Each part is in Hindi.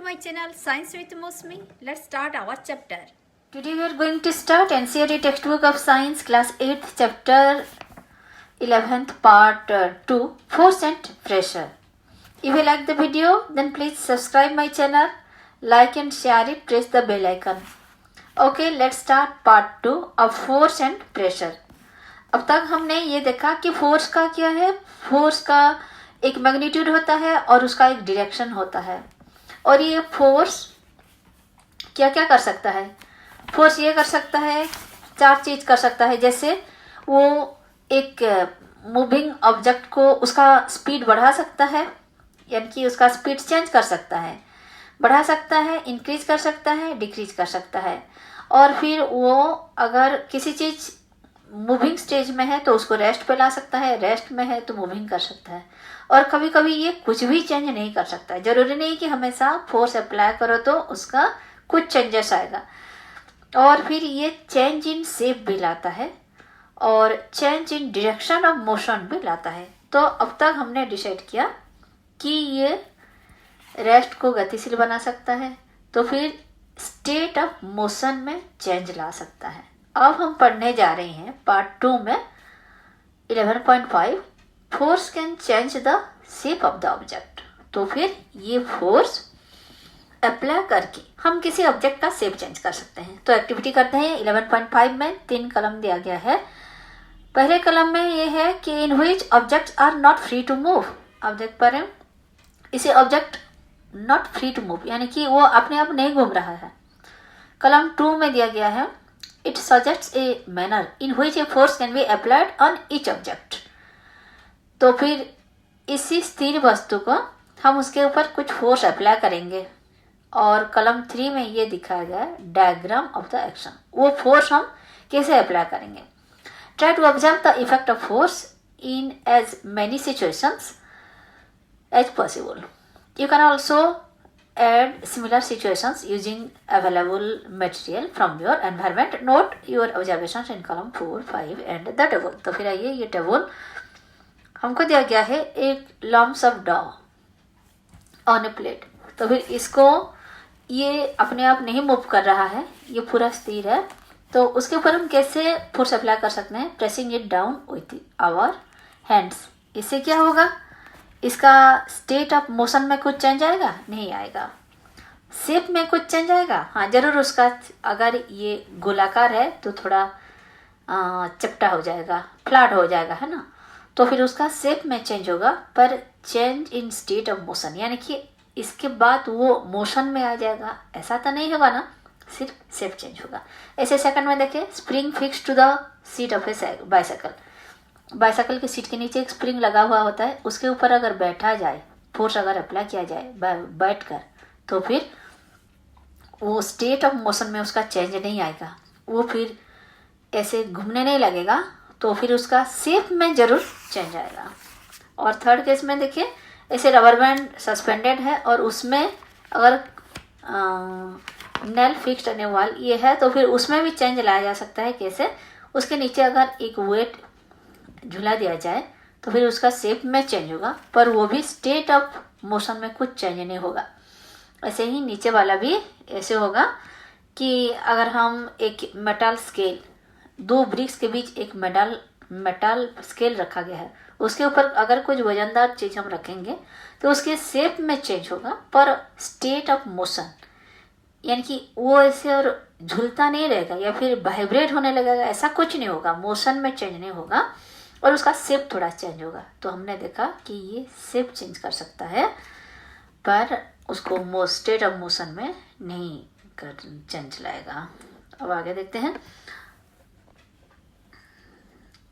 my channel Science with Mosmi. Let's start our chapter. Today we are going to start NCERT textbook of Science class 8th chapter 11th part 2 Force and Pressure. If you like the video then please subscribe my channel, like and share it, press the bell icon. Okay, let's start part 2 of Force and Pressure. अब तक हमने ये देखा कि फोर्स का क्या है. फोर्स का एक मैग्नीट्यूड होता है और उसका एक डायरेक्शन होता है. और ये फोर्स क्या क्या कर सकता है. फोर्स ये कर सकता है, चार चीज कर सकता है. जैसे वो एक मूविंग ऑब्जेक्ट को उसका स्पीड बढ़ा सकता है, यानी कि उसका स्पीड चेंज कर सकता है, बढ़ा सकता है, इंक्रीज कर सकता है, डिक्रीज कर सकता है. और फिर वो अगर किसी चीज मूविंग स्टेज में है तो उसको रेस्ट पे ला सकता है, रेस्ट में है तो मूविंग कर सकता है. और कभी कभी ये कुछ भी चेंज नहीं कर सकता है. जरूरी नहीं कि हमेशा फोर्स अप्लाई करो तो उसका कुछ चेंजेस आएगा. और फिर ये चेंज इन शेप भी लाता है और change in direction of motion भी लाता है. तो अब तक हमने डिसाइड किया कि ये रेस्ट को गतिशील बना सकता है, तो फिर स्टेट ऑफ मोशन में चेंज ला सकता है. अब हम पढ़ने जा रहे हैं पार्ट 2 में 11.5 force can change the shape of the object. तो फिर ये फोर्स अप्लाई करके हम किसी ऑब्जेक्ट का शेप चेंज कर सकते हैं. तो एक्टिविटी करते हैं. 11.5 में 3 कलम दिया गया है. पहले कलम में ये है कि in which objects are not free to move. Object पर है, इसे object not free to move यानी कि वो अपने आप नहीं घूम रहा है. कलम 2 में दिया गया है it suggests a manner in which a force can be applied on each object. तो फिर इसी स्थिर वस्तु को हम उसके ऊपर कुछ फोर्स अप्लाई करेंगे. और कलम 3 में ये दिखाया गया है डायग्राम ऑफ द एक्शन. वो फोर्स हम कैसे अप्लाई करेंगे. Try to observe the effect of force in as many situations as possible. You can also add similar situations using available material from your environment. Note your observations in column 4, 5 and the table. तो फिर आइए, ये टेबल हमको दिया गया है एक lumps of dough on a plate. तो फिर इसको ये अपने आप नहीं मूव कर रहा है, ये पूरा स्थिर है. तो उसके ऊपर हम कैसे फोर्स अप्लाई कर सकते हैं. Pressing it down with our hands. इससे क्या होगा, इसका स्टेट ऑफ मोशन में कुछ चेंज आएगा? नहीं आएगा. शेप में कुछ चेंज आएगा? हाँ जरूर. उसका अगर ये गोलाकार है तो थोड़ा चपटा हो जाएगा, फ्लैट हो जाएगा, है ना. तो फिर उसका शेप में चेंज होगा, पर change in state of motion यानी कि इसके बाद वो मोशन में आ जाएगा ऐसा तो नहीं होगा ना, सिर्फ शेप चेंज होगा. ऐसे सेकंड में देखिए, spring fix to the seat of a bicycle. Bicycle की सीट के नीचे एक स्प्रिंग लगा हुआ होता है, उसके ऊपर अगर बैठा जाए, फोर्स अगर अप्लाई किया जाए बैठ कर, तो फिर वो स्टेट ऑफ मोशन में उसका चेंज नहीं आएगा, वो फिर ऐसे घूमने नहीं लगेगा. तो फिर उसका शेप में जरूर चेंज आएगा. और थर्ड केस में देखिए, ऐसे रबर बैंड सस्पेंडेड है और उसमें अगर नेल फिक्स्ड एंड वॉल ये है, तो फिर उसमें भी चेंज लाया जा सकता है. कैसे, उसके नीचे अगर एक वेट झूला दिया जाए तो फिर उसका शेप में चेंज होगा, पर वो भी स्टेट ऑफ मोशन में कुछ चेंज नहीं होगा. ऐसे ही नीचे वाला भी ऐसे होगा कि अगर हम एक मेटल स्केल, 2 ब्रिक्स के बीच एक मेटल स्केल रखा गया है, उसके ऊपर अगर कुछ वजनदार चीज हम रखेंगे तो उसके शेप में चेंज होगा, पर स्टेट ऑफ मोशन यानी कि वो ऐसे और झूलता नहीं रहेगा या फिर वाइब्रेट होने लगेगा, ऐसा कुछ नहीं होगा. मोशन में चेंज नहीं होगा और उसका शेप थोड़ा चेंज होगा. तो हमने देखा कि ये शेप चेंज कर सकता है, पर उसको स्टेट ऑफ मोशन में नहीं कर चेंज लाएगा. अब आगे देखते हैं.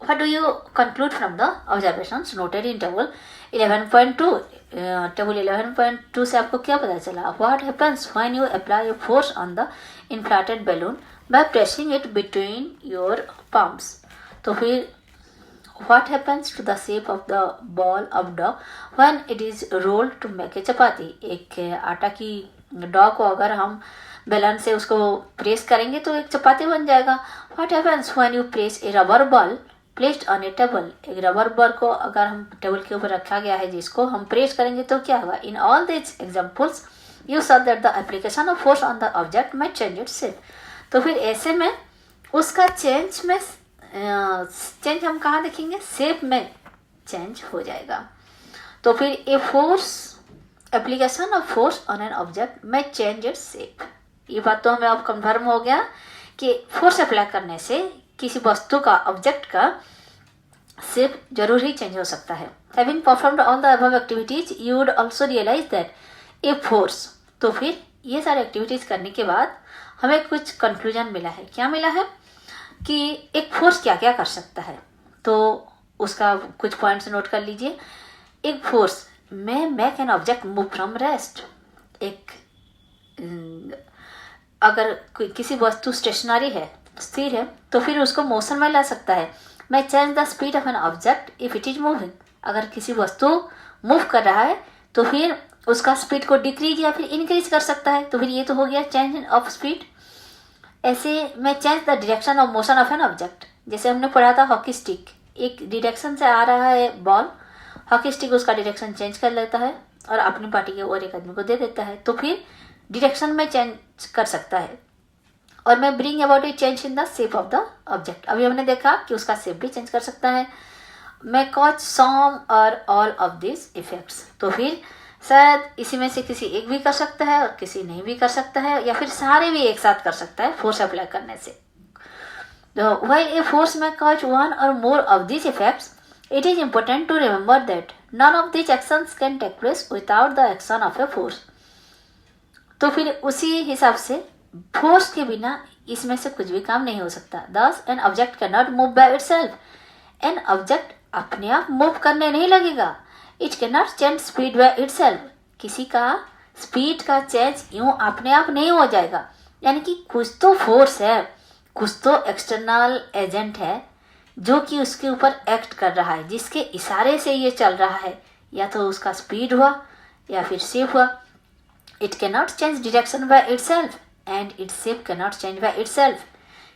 What do you conclude from the observations noted in table 11.2? Table 11.2 से आपको क्या पता चला. What happens when you apply a force on the inflated balloon by pressing it between your palms? तो फिर what happens to the shape of the ball of dough when it is rolled to make a chapati? एक आटा की डॉ को अगर हम बेलन से उसको प्रेस करेंगे तो एक चपाती बन जाएगा. What happens when you press a rubber ball placed on a table? एक रबर बॉल को अगर हम टेबल के ऊपर रखा गया है जिसको हम प्रेस करेंगे तो क्या होगा. In all these examples you saw that the application of force on the object में चेंज इट्स शेप। तो फिर ऐसे में उसका चेंज हम कहाँ देखेंगे, शेप में चेंज हो जाएगा। तो फिर a force application of force on an object में चेंज इट्स शेप। ये बात तो हमें अब कन्फर्म हो गया कि फोर्स अप्लाई करने से किसी वस्तु का, ऑब्जेक्ट का शेप जरूर ही चेंज हो सकता है। Having performed all the above activities you would also realise that a force. तो फिर ये सारी एक्टिविटीज करने के बाद हमें कुछ कंक्लूजन मिला है। क्या मिला है कि एक फोर्स क्या क्या कर सकता है, तो उसका कुछ पॉइंट्स नोट कर लीजिए। एक फोर्स में make an object move from rest. एक अगर किसी वस्तु स्टेशनरी है, स्थिर है, तो फिर उसको मोशन में ला सकता है। मैं change the speed of an object if it is moving. अगर किसी वस्तु मूव कर रहा है तो फिर उसका स्पीड को डिक्रीज या फिर इंक्रीज कर सकता है। तो फिर ये तो हो गया चेंज ऑफ स्पीड। ऐसे मैं change the direction of motion of an object. जैसे हमने पढ़ा था हॉकी स्टिक, एक डायरेक्शन से आ रहा है बॉल, हॉकी स्टिक उसका डायरेक्शन चेंज कर लेता है और अपनी पार्टी के और एक आदमी को दे देता है। तो फिर डायरेक्शन में चेंज कर सकता है। और मैं bring about A change in the shape of the object. अभी हमने देखा कि उसका शेप भी चेंज कर सकता है। मैं कॉच सम और ऑल ऑफ दिस इफेक्ट्स। तो फिर शायद इसी में से किसी एक भी कर सकता है और किसी नहीं भी कर सकता है, या फिर सारे भी एक साथ कर सकता है फोर्स अप्लाई करने से। While a force may cause one or more of these effects, it is important to remember that none of these actions can take place without the action of a force. तो फिर उसी हिसाब से फोर्स के बिना इसमें से कुछ भी काम नहीं हो सकता। Thus, an object cannot move by itself. An object अपने आप मूव करने नहीं लगेगा। It cannot change speed by itself. किसी का स्पीड का चेंज यूं अपने आप नहीं हो जाएगा। यानी कि कुछ तो फोर्स है, कुछ तो एक्सटर्नल एजेंट है जो कि उसके ऊपर एक्ट कर रहा है, जिसके इशारे से ये चल रहा है। या तो उसका स्पीड हुआ या फिर शेप हुआ। It cannot change direction by itself and its shape cannot change by itself.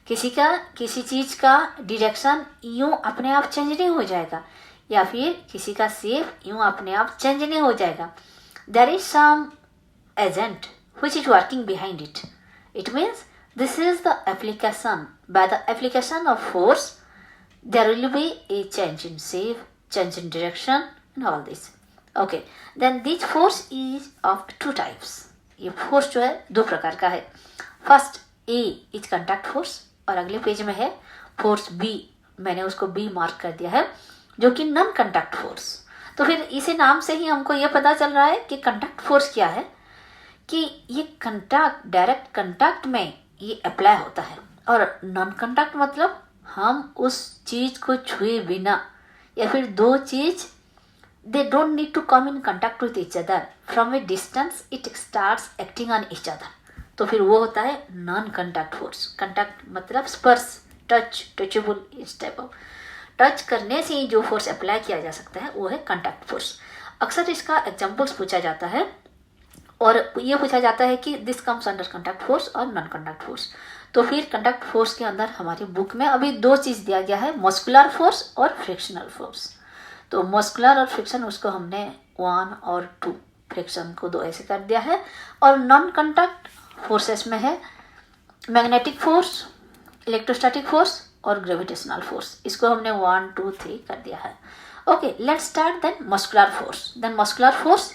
किसी चीज का डायरेक्शन यूं अपने आप चेंज नहीं हो जाएगा, या फिर किसी का शेप यूं अपने आप चेंज नहीं हो जाएगा। There is some agent which is working behind it. It means this is the application. By the application of force, there will be a change in shape, change in direction, and all this. Okay, then this force is of two types. ये force जो है दो प्रकार का है। First A is contact force, और अगले पेज में है force B। मैंने उसको B मार्क कर दिया है, जो कि नॉन कंटैक्ट फोर्स। तो फिर इसे नाम से ही हमको ये पता चल रहा है कि कंटैक्ट फोर्स क्या है, कि ये कंटैक्ट, डायरेक्ट कंटैक्ट में ये अप्लाई होता है। और नॉन कंटैक्ट मतलब हम उस चीज को छुए बिना, या फिर दो चीज they don't need to come in contact with each other, from a distance it starts acting on each other. तो फिर वो होता है नॉन कंटैक्ट फोर्स। कंटैक्ट मतलब स्पर्श, टच, टचेबल, इस टाइप ऑफ टच करने से ही जो फोर्स अप्लाई किया जा सकता है वो है कंटैक्ट फोर्स। अक्सर इसका एग्जाम्पल्स पूछा जाता है, और ये पूछा जाता है कि this comes under contact force और नॉन कंटैक्ट फोर्स। तो फिर कंटैक्ट फोर्स के अंदर हमारी बुक में अभी दो चीज दिया गया है, मस्कुलर फोर्स और फ्रिक्शनल फोर्स। तो मस्कुलर और फ्रिक्शन उसको हमने 1 और 2, फ्रिक्शन को 2 ऐसे कर दिया है। और नॉन कंटैक्ट फोर्सेस में है मैग्नेटिक फोर्स, इलेक्ट्रोस्टैटिक फोर्स और ग्रेविटेशनल फोर्स। इसको हमने 1, 2, 3 कर दिया है। Okay, let's start then muscular force. Then muscular force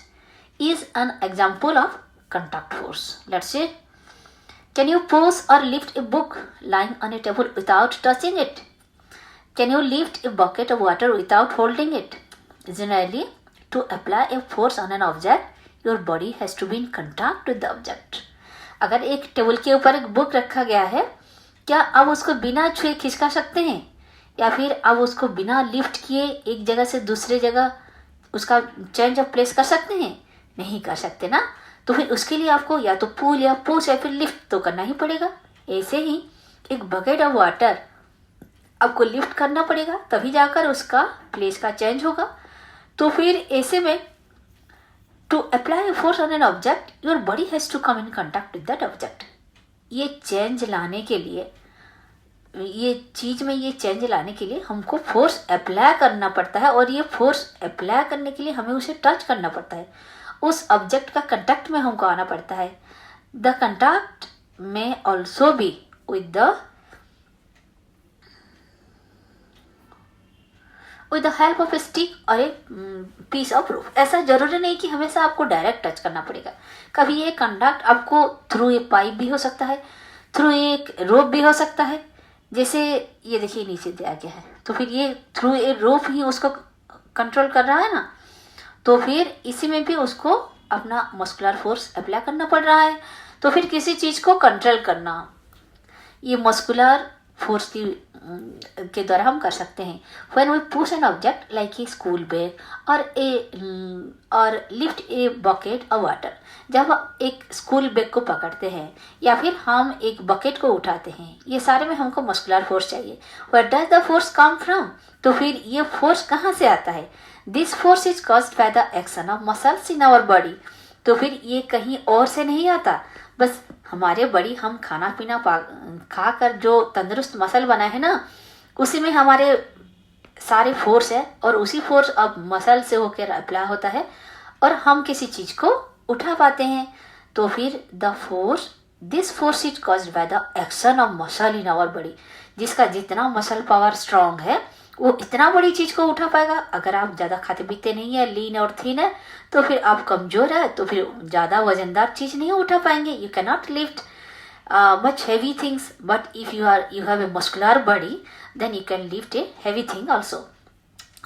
is an example of contact force. Let's say, can you push or lift a book lying on a table without touching it? Can you lift a bucket of water without holding it? Generally, to apply a force on an object, your body has to be in contact with the object. अगर एक टेबल के ऊपर एक बुक रखा गया है, क्या आप उसको बिना छुए खिसका सकते हैं, या फिर आप उसको बिना लिफ्ट किए एक जगह से दूसरे जगह उसका चेंज ऑफ प्लेस कर सकते हैं? नहीं कर सकते ना। तो फिर उसके लिए आपको या तो पुल या पुश या फिर लिफ्ट तो करना ही पड़ेगा। ऐसे ही एक बकेट ऑफ वाटर आपको लिफ्ट करना पड़ेगा, तभी जाकर उसका प्लेस का चेंज होगा। तो फिर ऐसे में to apply force on an object your body has to come in contact with that object. ये चेंज लाने के लिए, ये चीज में ये चेंज लाने के लिए हमको फोर्स अप्लाई करना पड़ता है, और ये फोर्स अप्लाई करने के लिए हमें उसे टच करना पड़ता है। उस ऑब्जेक्ट का कांटेक्ट में हमको आना पड़ता है. द कांटेक्ट में also be with the help of A stick और ए पीस ऑफ रोप. ऐसा जरूरी नहीं कि हमेशा आपको डायरेक्ट टच करना पड़ेगा. कभी ये कंडक्ट आपको थ्रू ए पाइप भी हो सकता है, थ्रू एक रोप भी हो सकता है. जैसे ये देखिए नीचे दिया गया है, तो फिर ये थ्रू ए रोप ही उसको कंट्रोल कर रहा है ना. तो फिर इसी में भी उसको अपना मस्कुलर फोर्स अप्लाई करना पड़ रहा है. तो फिर किसी चीज़ को कंट्रोल करना ये मस्कुलर फोर्स के द्वारा हम कर सकते हैं. When we push an object like a school bag और lift a bucket of water. जब एक स्कूल बैग को पकड़ते हैं या फिर हम एक बकेट को उठाते हैं, ये सारे में हमको मस्कुलर फोर्स चाहिए. Where does the force come from. तो फिर ये फोर्स कहाँ से आता है. This force is caused by the action of muscles in our body. तो फिर ये कहीं और से नहीं आता, बस हमारे बॉडी हम खाना पीना खाकर जो तंदुरुस्त मसल बना है ना, उसी में हमारे सारे फोर्स है और उसी फोर्स अब मसल से होकर अप्लाई होता है और हम किसी चीज को उठा पाते हैं. तो फिर this force is caused by the action of muscle in our body. जिसका जितना मसल पावर स्ट्रांग है वो इतना बड़ी चीज को उठा पाएगा. अगर आप ज्यादा खाते पीते नहीं है, लीन और थीन है, तो फिर आप कमजोर है, तो फिर ज्यादा वजनदार चीज नहीं उठा पाएंगे. You can not lift much heavy things, but if you have a muscular body, then you can lift a heavy thing also.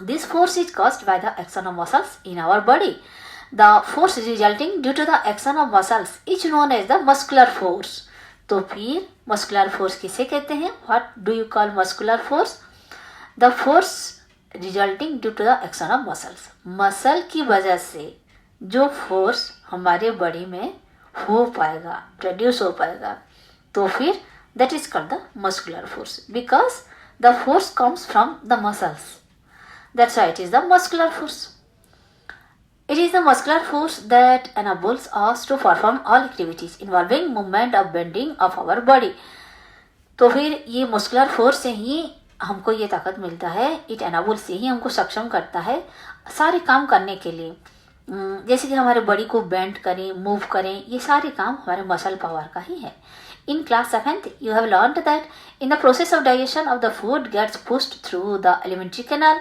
This force is caused by the action of muscles in our body. The force resulting due to the action of muscles is known as the muscular force. तो फिर muscular force किसे कहते हैं? What do you call muscular force? The force resulting due to the action of muscles. Muscle की वजह से जो फोर्स हमारे बॉडी में हो पाएगा, प्रोड्यूस हो पाएगा, तो फिर that is called the muscular force because the force comes from the muscles. That's why it is the muscular force. It is the muscular force that enables us to perform all activities involving movement of bending of our body. तो फिर ये muscular force से ही हमको ये ताकत मिलता है. It enables से ही हमको सक्षम करता है सारे काम करने के लिए. जैसे कि हमारे बॉडी को बेंड करें, मूव करें, ये सारे काम हमारे मसल पावर का ही है. In class 7th, you have learned that in the process of digestion of the food gets pushed through the alimentary canal.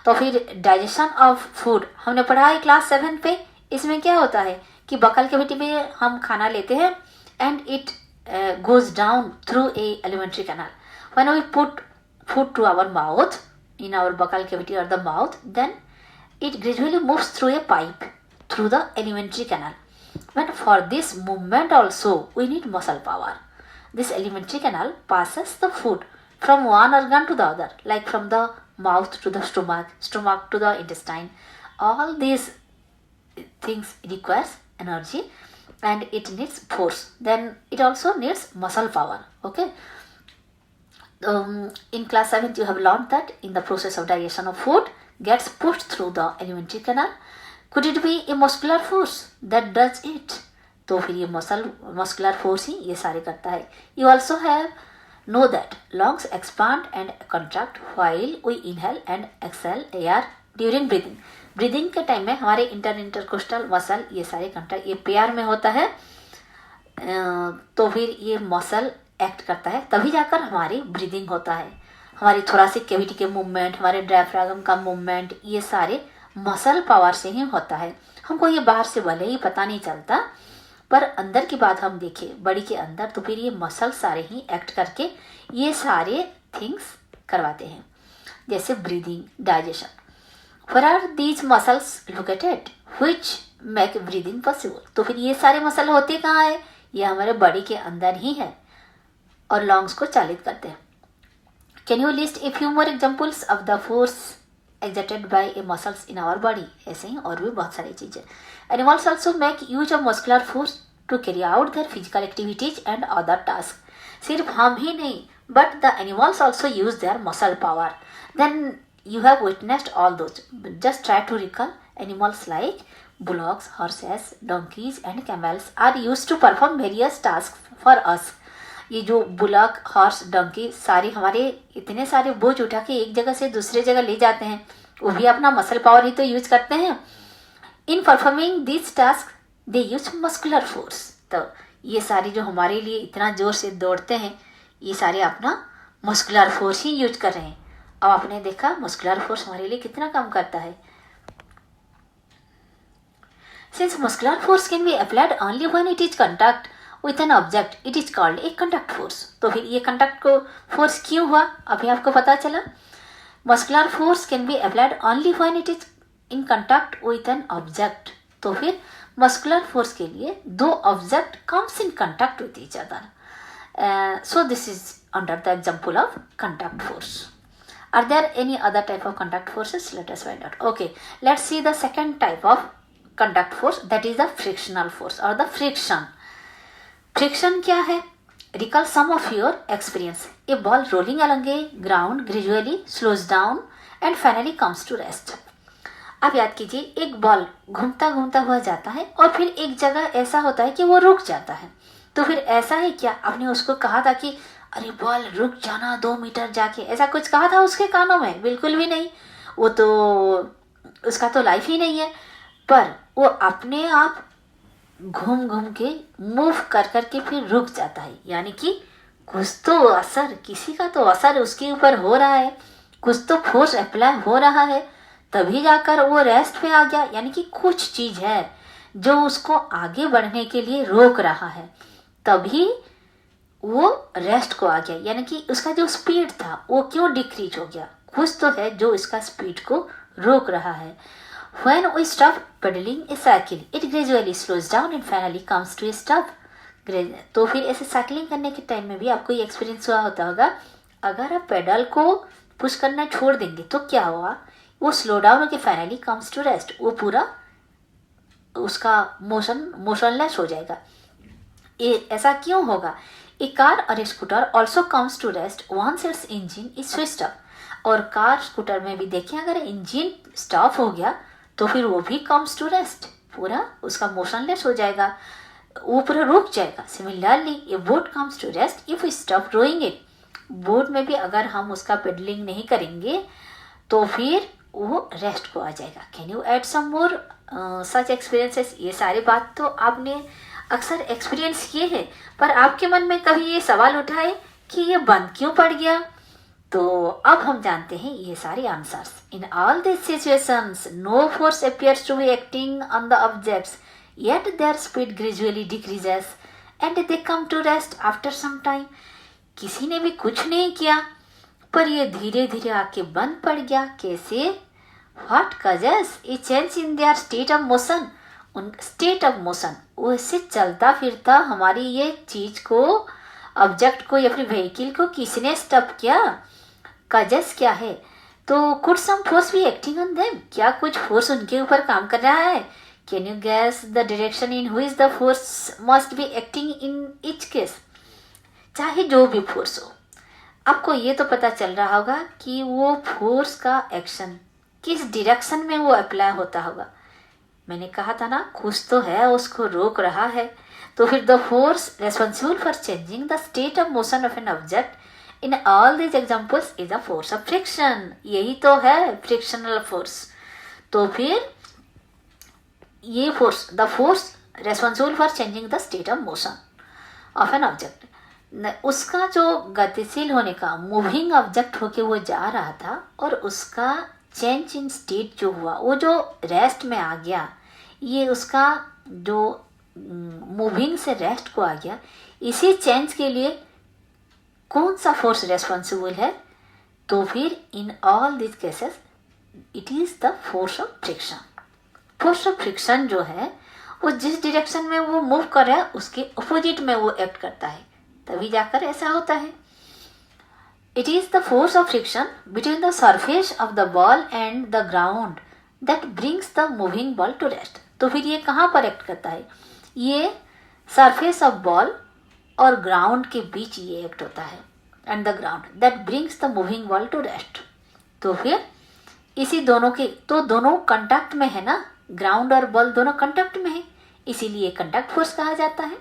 तो फिर डाइजेशन ऑफ फूड हमने पढ़ा है क्लास 7 पे. इसमें क्या होता है कि बकल कैविटी में हम खाना लेते हैं and it goes down through a alimentary canal. When we put food to our mouth in our buccal cavity और the mouth, then it gradually moves through a pipe through the alimentary canal. But for this movement also we need muscle power. This alimentary canal passes the food from one organ to the other, like from the mouth to the stomach to the intestine. All these things requires energy and it needs force. Then it also needs muscle power. Okay. In class 7th you have learned that in the process of digestion of food gets pushed through the alimentary canal. Could it be a muscular force that does it? तो फिर ये muscular force ही ये सारे करता है. You also have know that lungs expand and contract while we inhale and exhale air during breathing. Breathing के टाइम में हमारे intercostal muscle ये सारे contract ये पेयर में होता है. तो फिर ये muscle एक्ट करता है, तभी जाकर हमारी ब्रीदिंग होता है. हमारी थोरासिक कैविटी के मूवमेंट, हमारे डायफ्रागम का मूवमेंट, ये सारे मसल पावर से ही होता है. हमको ये बाहर से भले ही पता नहीं चलता, पर अंदर की बात हम देखें बॉडी के अंदर, तो फिर ये मसल सारे ही एक्ट करके ये सारे थिंग्स करवाते हैं, जैसे breathing, digestion. Where are these muscles located which make breathing possible. तो फिर ये सारे मसल होते कहाँ है? ये हमारे बॉडी के अंदर ही है और लंग्स को चालित करते हैं. Can you list a few more examples of the force exerted by a muscles in our body? ऐसे ही और भी बहुत सारी चीजें. Animals also make use of muscular force to carry out their physical activities and other tasks. सिर्फ हम ही नहीं, but the animals also use their muscle power. Then you have witnessed all those. Just try to recall. Animals like bullocks, horses, donkeys and camels are used to perform various tasks for us. ये जो बुलक, हॉर्स, डंकी सारे हमारे इतने सारे बोझ उठा के एक जगह से दूसरे जगह ले जाते हैं, वो भी अपना मसल पावर ही तो यूज करते हैं. In performing this task they use muscular force. तो ये सारी जो हमारे लिए इतना जोर से दौड़ते हैं, ये सारे अपना मस्कुलर फोर्स ही यूज कर रहे हैं। अब आपने देखा मस्कुलर फोर्स हमारे लिए कितना काम करता है। Since muscular force can be applied only when it is contact with an object, it is called a contact force. तो फिर ये कंटैक्ट को फोर्स क्यों हुआ, अभी आपको पता चला। Muscular force can be applied only when it is in contact with an object. तो फिर मस्कुलर फोर्स के लिए दो object comes in contact with each other, so this is under the example of contact force. Are there any other type of contact forces? Let us find out. Okay, let's see the second type of contact force, that is the frictional force or the friction. Friction क्या है? Recall some of your experience. A ball rolling along a ground gradually slows down and finally comes to rest. अब याद कीजिए, एक बॉल घूमता घूमता हुआ जाता है और फिर एक जगह ऐसा होता है कि वो रुक जाता है। तो फिर ऐसा है क्या, आपने उसको कहा था कि अरे बॉल रुक जाना 2 मीटर जाके, ऐसा कुछ कहा था उसके कानों में? बिल्कुल भी नहीं, वो तो उसका तो लाइफ ही नहीं है। पर वो अपने आप घूम घूम के मूव कर कर के फिर रुक जाता है, यानी कि कुछ तो असर, किसी का तो असर उसके ऊपर हो रहा है, कुछ तो फोर्स अप्लाई हो रहा है, तभी जाकर वो रेस्ट पे आ गया। यानी कि कुछ चीज है जो उसको आगे बढ़ने के लिए रोक रहा है, तभी वो रेस्ट को आ गया। यानी कि उसका जो स्पीड था वो क्यों डिक्रीज हो गया, कुछ तो है जो इसका स्पीड को रोक रहा है। When we stop pedaling a cycle, it gradually slows down and finally comes to a stop. तो फिर ऐसे साइकिलिंग करने के टाइम में भी आपको ये एक्सपीरियंस हुआ होता होगा, अगर आप पेडल को पुश करना छोड़ देंगे तो क्या हुआ, वो स्लो डाउन होकर फाइनली कम्स टू रेस्ट, वो पूरा उसका मोशनलेस हो जाएगा। ये ऐसा क्यों होगा? A car or a scooter also comes to rest once its engine is switched off. और कार स्कूटर में भी देखें, अगर इंजन स्टॉप हो गया तो फिर वो भी कम्स टू रेस्ट, पूरा उसका मोशनलेस हो जाएगा, वो पूरा रुक जाएगा। Similarly a boat comes to rest if we stop rowing it. Boat में भी अगर हम उसका पेडलिंग नहीं करेंगे तो फिर वो रेस्ट को आ जाएगा। Can you add some more such experiences? ये सारी बात तो आपने अक्सर एक्सपीरियंस किए हैं, पर आपके मन में कभी ये सवाल उठा है कि ये बंद क्यों पड़ गया? तो अब हम जानते हैं ये सारे answers. In all this situations no force appears to be acting on the objects, yet their speed gradually decreases and they come to rest after some time. किसी ने भी कुछ नहीं किया, पर ये धीरे धीरे आके बंद पड़ गया। कैसे? What causes A change in their state of motion, उन स्टेट ऑफ मोशन, वैसे चलता फिरता हमारी ये चीज को, ऑब्जेक्ट को या फिर व्हीकल को किसने स्टॉप किया? कजेस क्या है? तो could some force be acting on them, क्या कुछ फोर्स उनके ऊपर काम कर रहा है? Can you guess the direction in which the force must be acting in each case? चाहे जो भी फोर्स हो, आपको ये तो पता चल रहा होगा कि वो फोर्स का एक्शन किस डायरेक्शन में वो अप्लाई होता होगा। मैंने कहा था ना, कुछ तो है उसको रोक रहा है। तो फिर the force responsible for changing the state of motion of an object in all these examples is the force of friction. यही तो है फ्रिक्शनल फोर्स। तो फिर ये force, the force responsible for changing the state of motion of an object, उसका जो गतिशील होने का, मूविंग ऑब्जेक्ट होके वो जा रहा था और उसका चेंज इन स्टेट जो हुआ, वो जो रेस्ट में आ गया, ये उसका जो मूविंग से रेस्ट को आ गया, इसी चेंज के लिए कौन सा फोर्स रेस्पॉन्सिबल है? तो फिर इन all this cases it is the force of friction. Force of friction जो है वो जिस डायरेक्शन में वो मूव कर रहा है उसके अपोजिट में वो एक्ट करता है, तभी जाकर ऐसा होता है। It is the force of friction between the surface of the ball and the ground that brings the moving ball to rest. तो फिर ये कहाँ पर एक्ट करता है? ये सरफेस ऑफ बॉल और ग्राउंड के बीच ये एक्ट होता है, and the ground that brings the moving ball to rest. तो फिर इसी दोनों के, तो दोनों कंटैक्ट में है ना, ग्राउंड और बॉल दोनों कंटैक्ट में है, इसीलिए कंटैक्ट फोर्स कहा जाता है।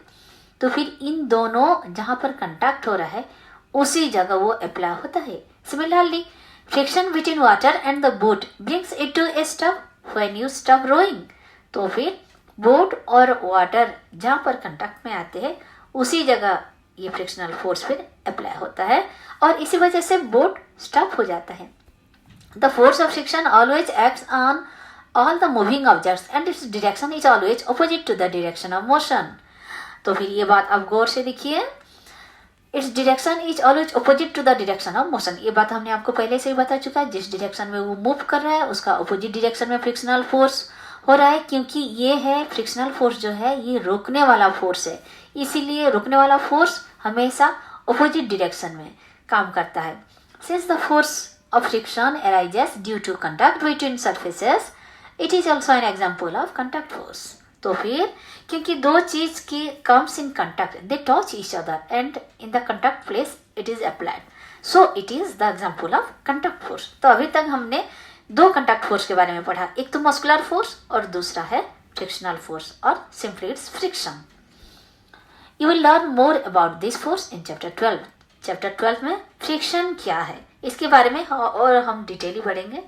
तो फिर इन दोनों जहाँ पर कंटैक्ट हो रहा है उसी जगह वो अप्लाई होता है। Similarly friction between water and the boat brings it to a stop when you stop rowing. तो फिर बोट और वाटर जहाँ पर कंटेक्ट में आते हैं उसी जगह ये फ्रिक्शनल फोर्स फिर अप्लाई होता है और इसी वजह से बोट स्टॉप हो जाता है. The force of friction always acts on all the moving objects and its direction is always opposite to the direction of motion. तो फिर ये बात आप गौर से देखिए, its direction is always opposite to the direction of motion. ये बात हमने आपको पहले से ही बता चुका है. जिस डायरेक्शन में वो मूव कर रहा है उसका अपोजिट डायरेक्शन में फ्रिक्शनल फोर्स हो रहा है, क्योंकि ये है फ्रिक्शनल फोर्स जो है ये रोकने वाला फोर्स है. इसीलिए रोकने वाला फोर्स हमेशा अपोजिट डायरेक्शन में काम करता है. Since the force of friction arises due to contact between surfaces, it is also an example of contact force. तो फिर क्योंकि दो चीज की comes in contact, they touch each other and in the contact place it is applied, so it is the example of contact force. तो अभी तक हमने दो कंटैक्ट फोर्स के बारे में पढ़ा, एक तो मस्कुलर फोर्स और दूसरा है फ्रिक्शनल फोर्स और simply it's friction. You will learn more about this force in chapter 12. Chapter 12 में फ्रिक्शन क्या है इसके बारे में और हम डिटेली पढ़ेंगे.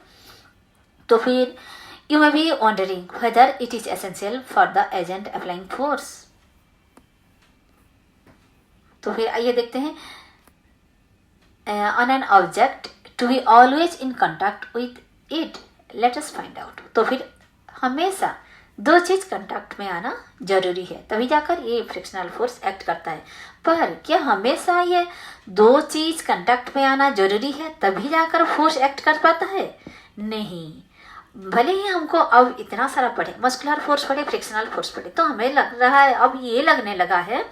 तो फिर you may be wondering whether it is essential for the agent applying force. तो फिर आइए देखते हैं, on an object to be always in contact with it, let us find out. तो फिर हमेशा दो चीज कंटेक्ट में आना जरूरी है, तभी जाकर ये फ्रिक्शनल फोर्स एक्ट करता है. पर क्या हमेशा ये दो चीज कंटेक्ट में आना जरूरी है तभी जाकर फोर्स एक्ट कर पाता है? नहीं. भले ही हमको अब इतना सारा पढ़े, मस्कुलर फोर्स पढ़े, फ्रिक्शनल फोर्स पढ़े, तो हमें लग रहा है, अब ये लगने लगा है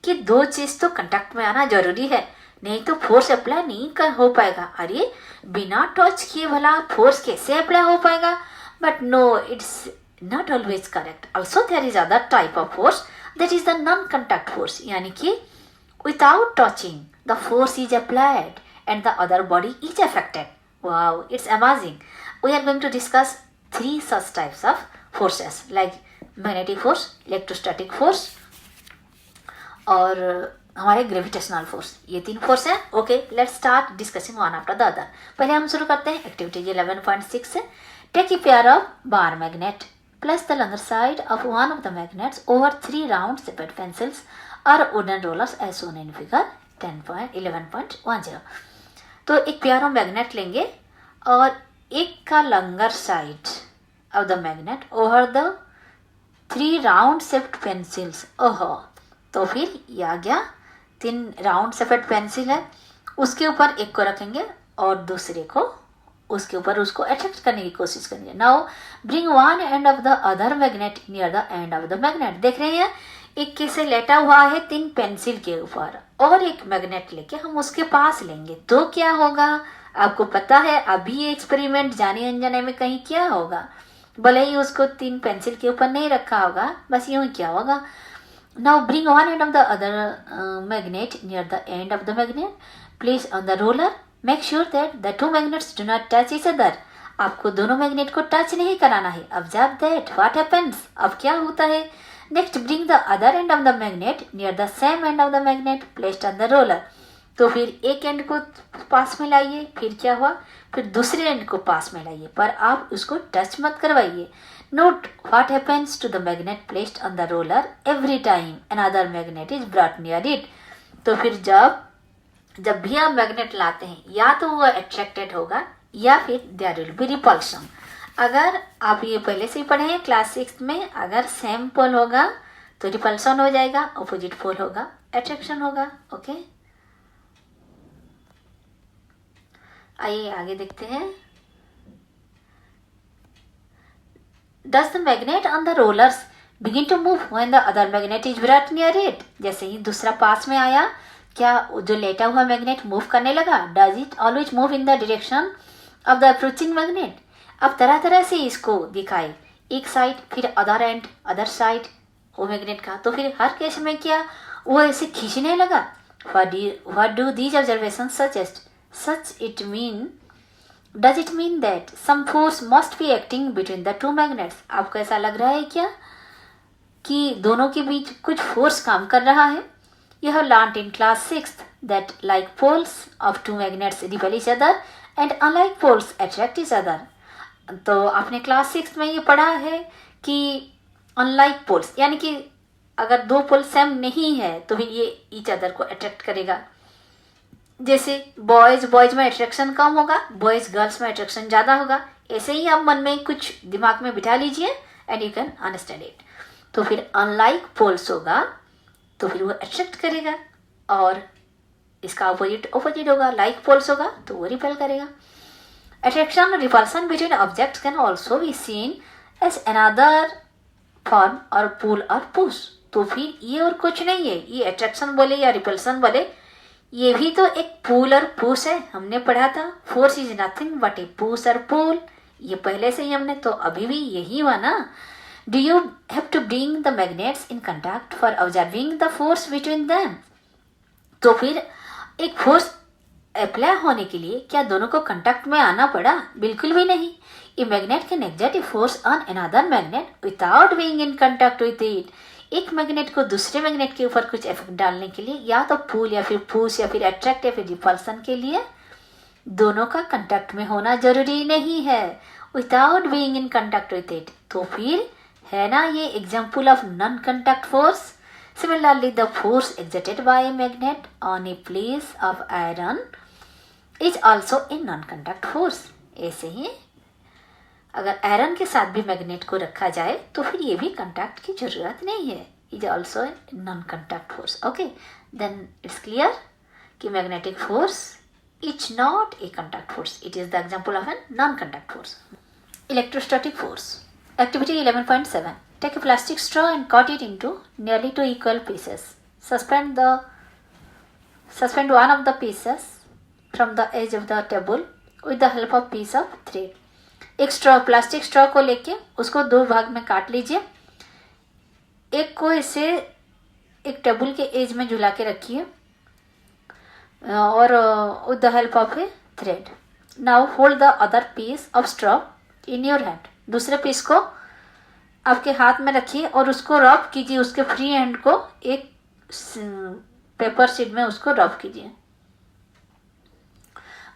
कि दो चीज तो कंटेक्ट में आना जरूरी है, नहीं तो फोर्स अप्लाई नहीं कर हो पाएगा. अरे बिना टच किए भला फोर्स कैसे अप्लाई हो पाएगा? But no, it's not always correct. Also there is other type of force, that is the non contact force, यानी कि without touching the force is applied and the other body is affected. Wow, it's amazing. We are going to discuss three such types of forces like magnetic force, electrostatic force और हमारे ग्रेविटेशनल फोर्स. ये तीन फोर्स हैं. Okay, let's start discussing one after the other. पहले हम शुरू करते हैं एक्टिविटी 11.6 से. Take a pair of bar magnet, place the longer side of one of the magnets over 3 round separate pencils और wooden rollers as shown in figure 11.10. तो एक पेयर ऑफ मैग्नेट लेंगे और एक का longer side of the magnet over the 3 round shaped pencils. ओहो, तो फिर ये आ गया 3 राउंड शेप्ड पेंसिल है, उसके ऊपर एक को रखेंगे और दूसरे को उसके ऊपर उसको अट्रैक्ट करने की कोशिश करेंगे. Now bring one and of the other magnet near the end of the magnet. देख रहे हैं एक कैसे लेटा हुआ है 3 पेंसिल के ऊपर, और एक मैग्नेट लेके हम उसके पास लेंगे तो क्या होगा? आपको पता है अभी ये एक्सपेरिमेंट जाने अनजाने में कहीं क्या होगा, भले ही उसको 3 पेंसिल के ऊपर नहीं रखा होगा, बस यूं ही क्या होगा. Now bring one and of the other magnet near the end of the magnet, place on the roller, make sure that the 2 magnets do not touch each other. आपको दोनों मैग्नेट को टच नहीं कराना है. Observe that what happens. अब क्या होता है? Next bring the other and of the magnet near the same and of the magnet placed on the roller. तो फिर एक एंड को पास में लाइए, फिर क्या हुआ, फिर दूसरे एंड को पास में लाइए, पर आप उसको टच मत करवाइए. Note what happens to the magnet placed on the roller every time another magnet is brought near it. तो फिर जब भी आप मैग्नेट लाते हैं, या तो वो अट्रैक्टेड होगा या फिर देयर विल बी रिपल्शन. अगर आप ये पहले से ही पढ़े हैं क्लास 6 में, अगर सेम पोल होगा तो रिपल्शन हो जाएगा, अपोजिट पोल होगा अट्रैक्शन होगा. ओके, आइए आगे देखते हैं. Does the magnet on the rollers begin to move when the other magnet is brought near it? जैसे ही दूसरा पास में आया, क्या जो लेटा हुआ मैग्नेट मूव करने लगा? Does it always move in the direction of the approaching magnet? अब तरह तरह से इसको दिखाए, एक साइड, फिर अदर एंड, अदर साइड वो मैग्नेट का. तो फिर हर केस में क्या वो ऐसे खींचने लगा. What do these observations suggest? Does it mean that some force must be acting between the 2 magnets? आपको ऐसा लग रहा है क्या कि दोनों के बीच कुछ फोर्स काम कर रहा है? You have learnt in class 6th that like poles of 2 magnets repel each other and unlike poles attract each other. तो आपने क्लास 6 में ये पढ़ा है कि अनलाइक पोल्स, यानी कि अगर दो पोल सेम नहीं है तो भी ये ईच अदर को अट्रैक्ट करेगा। जैसे बॉयज में अट्रैक्शन कम होगा, बॉयज गर्ल्स में अट्रैक्शन ज़्यादा होगा। ऐसे ही आप मन में कुछ दिमाग में बिठा लीजिए and you can understand it. तो फिर अनलाइक पोल्स होगा तो फिर वो अट्रैक्ट करेगा, और इसका अपोजिट होगा, लाइक पोल्स होगा तो वो रिपेल करेगा। अट्रैक्शन और repulsion between objects can also be seen as another form और पुल और पुश। तो फिर ये और कुछ नहीं है, ये अट्रैक्शन बोले या रिपल्सन बोले, ये भी तो एक पुल और पुश है। हमने पढ़ा था force is nothing but A push और पुल, ये पहले से ही हमने, तो अभी भी यही हुआ ना। Do you have to bring the magnets in contact for observing the force between them. तो फिर एक फोर्स अप्लाई होने के लिए क्या दोनों को कंटैक्ट में आना पड़ा? बिल्कुल भी नहीं। A magnet can exert a force on another magnet without being in contact with it. एक मैग्नेट को दूसरे मैग्नेट के ऊपर कुछ इफेक्ट डालने के लिए या तो पुल या फिर पुश या फिर अट्रैक्ट या फिर रिपल्सन के लिए दोनों का कंटैक्ट में होना जरूरी नहीं है, without being in contact with it. तो फिर है ना ये example of non contact force. Similarly the force exerted by a magnet on a place of iron is also a non contact force. ऐसे ही अगर आयरन के साथ भी मैग्नेट को रखा जाए तो फिर ये भी कंटैक्ट की जरूरत नहीं है, is also a non contact force. Okay, then it's clear कि magnetic force is not a contact force, it is the example of an non contact force. Electrostatic force activity 11.7 take a plastic straw and cut it into nearly 2 equal pieces. Suspend one of the pieces from the edge of the table with the help of piece of thread. एक प्लास्टिक स्ट्रॉ को लेके उसको 2 भाग में काट लीजिए। एक को इसे एक टेबल के एज में झुला के रखिए और with the help of a thread. Now hold the other piece of straw in your hand. दूसरे पीस को आपके हाथ में रखिए और उसको रब कीजिए, उसके फ्री एंड को एक पेपर शीट में उसको रब कीजिए।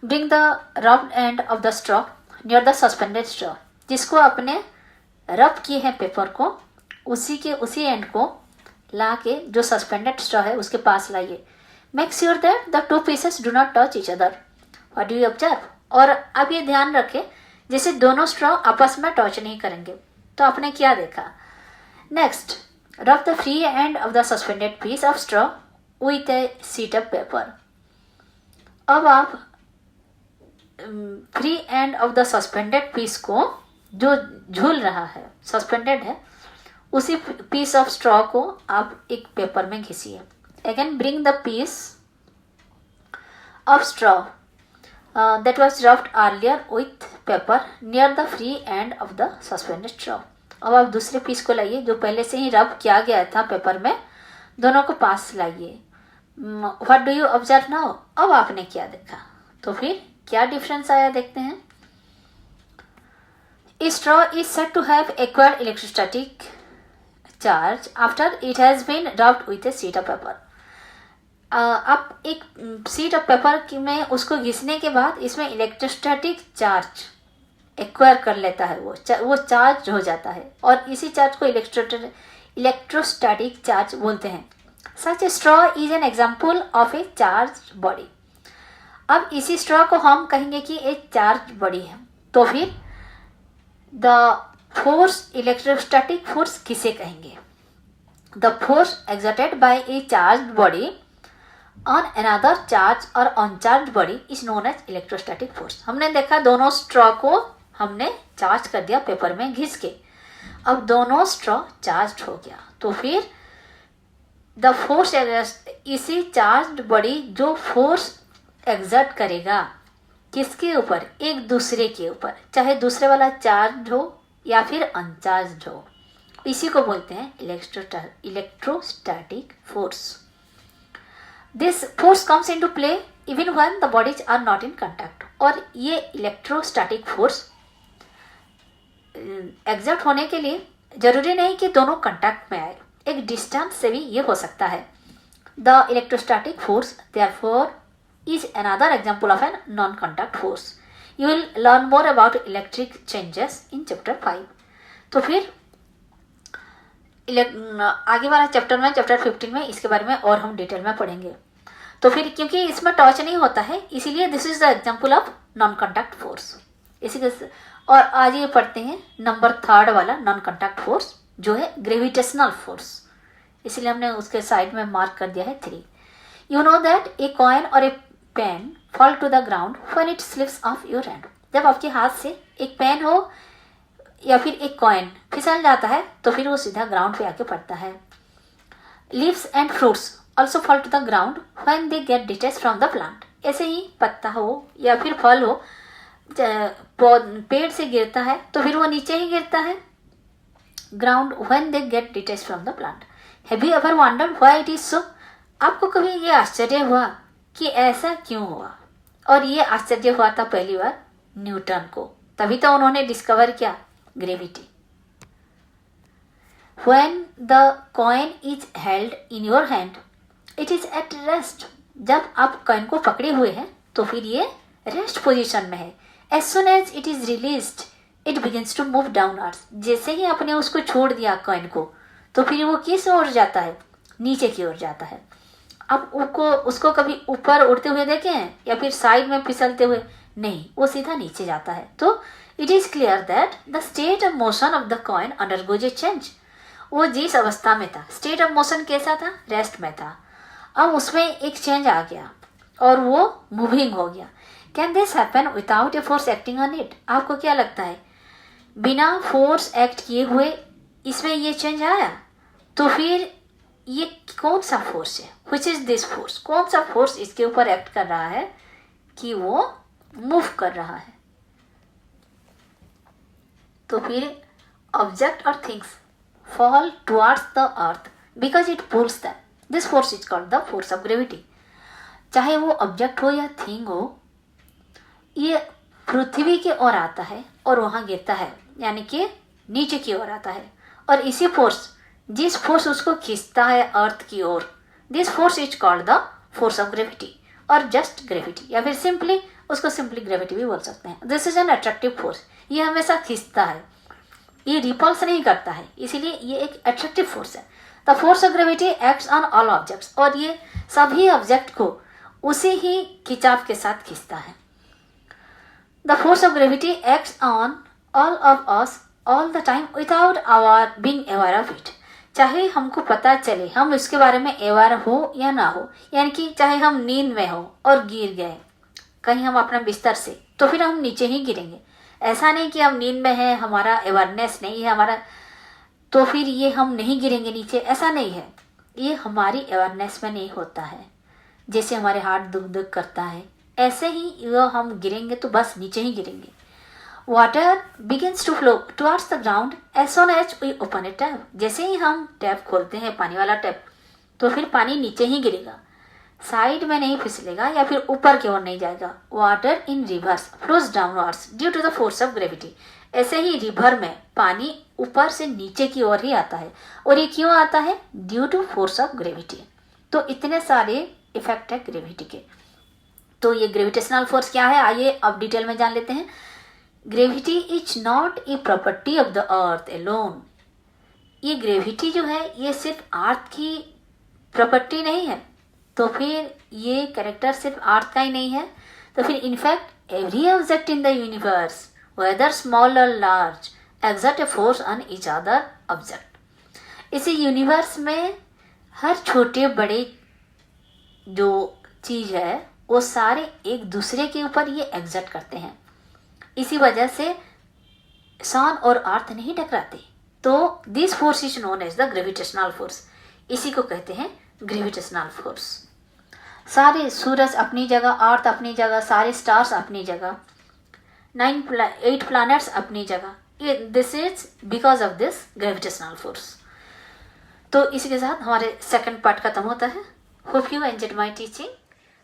Bring the rubbed and of the straw near the suspended straw. जिसको आपने रब किए हैं पेपर को, उसी एंड को ला के जो सस्पेंडेड स्ट्रॉ है उसके पास लाइए। Make sure that the 2 pieces do not touch each other. What do you observe? और अब ये ध्यान रखें जैसे दोनों स्ट्रॉ आपस में टच नहीं करेंगे। तो आपने क्या देखा? Next, rub the free end of the suspended piece of straw with a sheet of paper. अब आप free end of the suspended piece को जो झूल रहा है, सस्पेंडेड है, उसी पीस ऑफ स्ट्रॉ को आप एक पेपर में घिसिए। Again bring the piece of straw that was rubbed earlier with paper near the free end of the suspended straw. अब आप दूसरे पीस को लाइए जो पहले से ही रब किया गया था पेपर में, दोनों को पास लाइए। What do you observe now? अब आपने क्या देखा? तो फिर क्या डिफरेंस आया देखते हैं। A straw is said to have acquired electrostatic charge after it has been rubbed with a sheet of paper. आप एक शीट ऑफ पेपर में उसको घिसने के बाद इसमें इलेक्ट्रोस्टैटिक चार्ज एक्वायर कर लेता है, वो चार्ज हो जाता है और इसी चार्ज को इलेक्ट्रोस्टैटिक चार्ज बोलते हैं। Such a straw is an example of a charge body. अब इसी स्ट्रॉ को हम कहेंगे कि एक चार्ज बॉडी है। तो फिर द फोर्स, इलेक्ट्रोस्टैटिक फोर्स किसे कहेंगे? The force exerted by A charge body on another charged or uncharged body is known as electrostatic force. हमने देखा दोनों स्ट्रॉ को हमने चार्ज कर दिया पेपर में घिस के, अब दोनों स्ट्रॉ चार्ज हो गया। तो फिर द फोर्स, इसी चार्ज बॉडी जो फोर्स एक्सर्ट करेगा किसके ऊपर? एक दूसरे के ऊपर, चाहे दूसरे वाला चार्ज हो या फिर अनचार्ज हो, इसी को बोलते हैं electrostatic force. This force comes into play even when the bodies are not in contact. और ये इलेक्ट्रोस्टैटिक फोर्स एग्जर्ट होने के लिए जरूरी नहीं कि दोनों कंटैक्ट में आए, एक डिस्टेंस से भी ये हो सकता है। The electrostatic force therefore is another example of a non-contact force. You will learn more about electric changes in chapter 5. तो फिर आगे वाला चैप्टर में, चैप्टर 15 में इसके बारे में और हम डिटेल में पढ़ेंगे। तो फिर क्योंकि इसमें टॉर्च नहीं होता है, इसीलिए this is the example of non contact force. इसी के और आज ये पढ़ते हैं नंबर 3 वाला नॉन कॉन्टैक्ट फोर्स, जो है ग्रेविटेशनल फोर्स। इसलिए हमने उसके साइड में मार्क कर दिया है 3। You know that a coin और a pen fall to the ground when it slips off your hand. जब आपके हाथ से एक पेन हो या फिर एक कॉइन फिसल जाता है तो फिर वो सीधा ग्राउंड पे आके पड़ता है। Leaves and fruits also fall to the ground when they get detached from the plant. ऐसे ही पत्ता हो या फिर फल हो पेड़ से गिरता है तो फिर वो नीचे ही गिरता है, ground when they get detached from the plant. Have you ever wondered why it is so? आपको कभी ये आश्चर्य हुआ कि ऐसा क्यों हुआ? और ये आश्चर्य हुआ था पहली बार न्यूटन को, तभी तो उन्होंने डिस्कवर किया gravity. When the coin is held in your hand, it is at rest. जब आप कॉइन को पकड़े हुए हैं तो फिर ये रेस्ट पोजीशन में है। As soon as it is released, it begins to move downwards. जैसे ही आपने उसको छोड़ दिया कॉइन को तो फिर वो किस ओर जाता है? नीचे की ओर जाता है। आप उसको कभी ऊपर उड़ते हुए देखे हैं या फिर साइड में फिसलते हुए? नहीं, वो सीधा नीचे जाता है। तो it is clear that the state of motion of the coin undergoes A change. वो जिस अवस्था में था, स्टेट ऑफ मोशन कैसा था? रेस्ट में था। अब उसमें एक चेंज आ गया और वो मूविंग हो गया। Can this happen without a force acting on it? आपको क्या लगता है बिना फोर्स एक्ट किए हुए इसमें ये चेंज आया? तो फिर ये कौन सा फोर्स है? Which is this force? कौन सा फोर्स इसके ऊपर एक्ट कर रहा है कि वो मूव कर रहा है? तो फिर ऑब्जेक्ट और things fall towards the earth because it pulls them. This force is called the force of gravity. चाहे वो ऑब्जेक्ट हो या थिंग हो, ये पृथ्वी की ओर आता है और वहां गिरता है, यानी कि नीचे की ओर आता है। और इसी फोर्स, जिस फोर्स उसको खींचता है अर्थ की ओर, this force is called the force of gravity और जस्ट ग्रेविटी, या फिर सिंपली उसको सिंपली ग्रेविटी भी बोल सकते हैं। This is an attractive force. ये हमेशा खींचता है, ये रिपल्स नहीं करता है, इसीलिए ये एक अट्रैक्टिव फोर्स है। The force of gravity acts on all objects, और ये सभी ऑब्जेक्ट को उसी ही खिंचाव के साथ खींचता है। The force of gravity acts on all of us all the time without our being aware of it. चाहे हमको पता चले, हम इसके बारे में अवेयर हो या ना हो, यानी कि चाहे हम नींद में हो और गिर गए कहीं हम अपना बिस्तर से, तो फिर हम नीचे ही गिरेंगे। ऐसा नहीं कि हम नींद में हैं, हमारा अवेयरनेस नहीं है हमारा, तो फिर ये हम नहीं गिरेंगे नीचे, ऐसा नहीं है। ये हमारी अवेयरनेस में नहीं होता है। जैसे हमारे हार्ट दुख करता है, ऐसे ही ये हम गिरेंगे तो बस नीचे ही गिरेंगे। Water begins to flow towards the ground as soon as we open a tap. जैसे ही हम टैप खोलते हैं, पानी वाला टैप, तो फिर पानी नीचे ही गिरेगा, साइड में नहीं फिसलेगा या फिर ऊपर की ओर नहीं जाएगा। Water in rivers flows downwards due to the force of gravity. ऐसे ही रिवर में पानी ऊपर से नीचे की ओर ही आता है, और ये क्यों आता है? Due to force of gravity. तो इतने सारे इफेक्ट है ग्रेविटी के। तो ये ग्रेविटेशनल फोर्स क्या है, आइए अब डिटेल में जान लेते हैं। Gravity is not a property of the earth alone. ये ग्रेविटी जो है ये सिर्फ अर्थ की प्रॉपर्टी नहीं है, तो फिर ये कैरेक्टर सिर्फ अर्थ का ही नहीं है, तो फिर in fact every object in the universe whether small और large exert a force on each other object. इसी यूनिवर्स में हर छोटे बड़े जो चीज है वो सारे एक दूसरे के ऊपर ये एक्सर्ट करते हैं। इसी वजह से सन और अर्थ नहीं टकराते। तो this force is known as the gravitational force. इसी को कहते हैं ग्रेविटेशनल फोर्स। सारे सूरज अपनी जगह, अर्थ अपनी जगह, सारे स्टार्स अपनी जगह, 8 प्लैनेट्स अपनी जगह, ये this is because of this gravitational force. तो इसी के साथ हमारे सेकंड पार्ट खत्म होता है। Hope you enjoyed my teaching.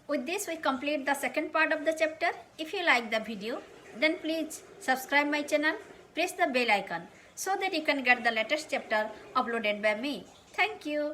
With this, we complete the second part of the chapter. If you like the video, then please subscribe my channel, press the bell icon so that you can get the latest chapter uploaded by me. Thank you.